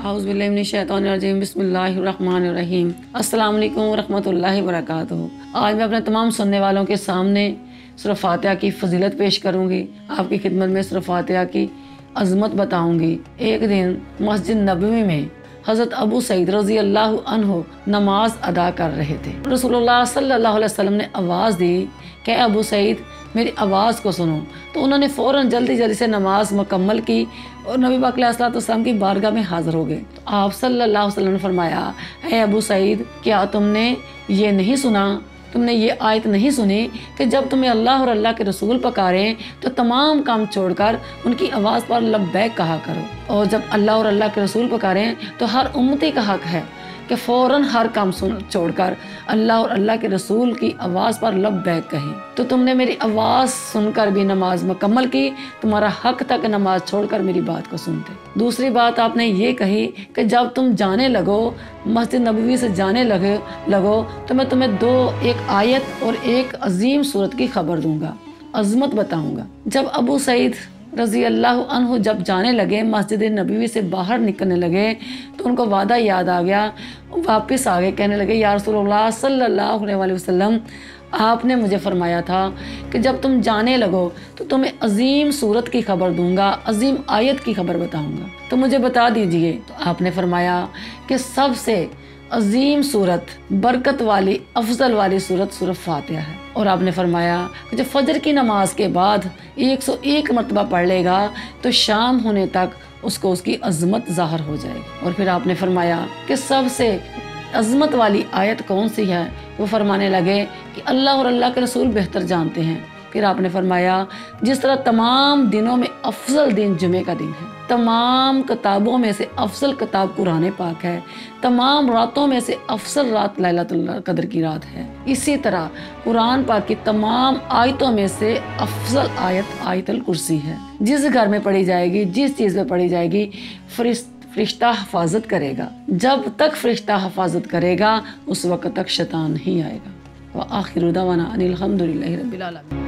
औज़ुबिल्लाहि मिनश्शैतानिर्रजीम बिस्मिल्लाहिर्रहमानिर्रहीम। अस्सलाम वालेकुम वरहमतुल्लाहि वबरकातुहू। आज मैं अपने तमाम सुनने वालों के सामने सूरह फातिहा की फजीलत पेश करूँगी। आपकी खिदमत में सूरह फातिहा की अज़मत बताऊँगी। एक दिन मस्जिद नबवी में हज़रत अबू सईद रज़ी अल्लाह अन्हु नमाज अदा कर रहे थे। रसूलुल्लाह सल्लल्लाहु अलैहि वसल्लम ने आवाज़ दी कि अबू सईद मेरी आवाज़ को सुनो। तो उन्होंने फ़ौरन जल्दी जल्दी से नमाज मुकम्मल की और नबी पाक अलैहिस्सलाम की बारगाह में हाज़िर हो गए। तो आप सल्लल्लाहु अलैहि वसल्लम ने फरमाया, है अबू सईद, क्या तुमने ये नहीं सुना, तुमने ये आयत नहीं सुनी कि जब तुम्हें अल्लाह और अल्लाह के रसूल पकारें तो तमाम काम छोड़कर उनकी आवाज़ पर लब्बैक कहा करो, और जब अल्लाह और अल्लाह के रसूल पकारें तो हर उम्मती का हक है कि फ़ौरन हर काम छोड़कर अल्लाह और अल्लाह के रसूल की आवाज़ पर लब्बैक कहें। तो तुमने मेरी आवाज़ सुनकर भी नमाज मुकम्मल की, तुम्हारा हक था कि नमाज छोड़कर मेरी बात को सुनते। दूसरी बात आपने ये कही कि जब तुम जाने लगो, मस्जिद नबवी से जाने लगो तो मैं तुम्हें एक आयत और एक अजीम सूरत की खबर दूंगा, अज़मत बताऊंगा। जब अबू सईद रज़ी अल्लाह अन्हु जब जाने लगे, मस्जिद नबवी से बाहर निकलने लगे, तो उनको वादा याद आ गया। वापस आ गए, कहने लगे, या रसूलुल्लाह सल्लल्लाहु अलैहि वसल्लम, आपने मुझे फरमाया था कि जब तुम जाने लगो तो तुम्हें अजीम सूरत की खबर दूंगा, अजीम आयत की खबर बताऊंगा, तो मुझे बता दीजिए। तो आपने फरमाया कि सबसे अजीम सूरत, बरकत वाली, अफजल वाली सूरत सूरह फातिहा है। और आपने फरमाया कि जब फजर की नमाज के बाद 101 मरतबा पढ़ लेगा तो शाम होने तक उसको उसकी अज़मत ज़ाहिर हो जाएगी। और फिर आपने फरमाया कि सबसे अज़मत वाली आयत कौन सी है। वो फरमाने लगे कि अल्लाह और अल्लाह के रसूल बेहतर जानते हैं। फिर आपने फरमाया, जिस तरह तमाम दिनों में अफजल दिन जुमे का दिन है, तमाम किताबों में से अफजल किताब कुरान पाक है, तमाम रातों में से अफजल रात लैलतुल क़द्र की रात है, इसी तरह कुरान पाक की तमाम आयतों में से अफजल आयत आयतुल कुर्सी है। जिस घर में पढ़ी जाएगी, जिस चीज़ में पढ़ी जाएगी, फरिश्ता हिफाजत करेगा। जब तक फरिश्ता हिफाजत करेगा उस वक्त तक शैतान नहीं आएगा। व आखिरु दअवाना अनिल हम्दुलिल्लाहि रब्बिल आलमीन।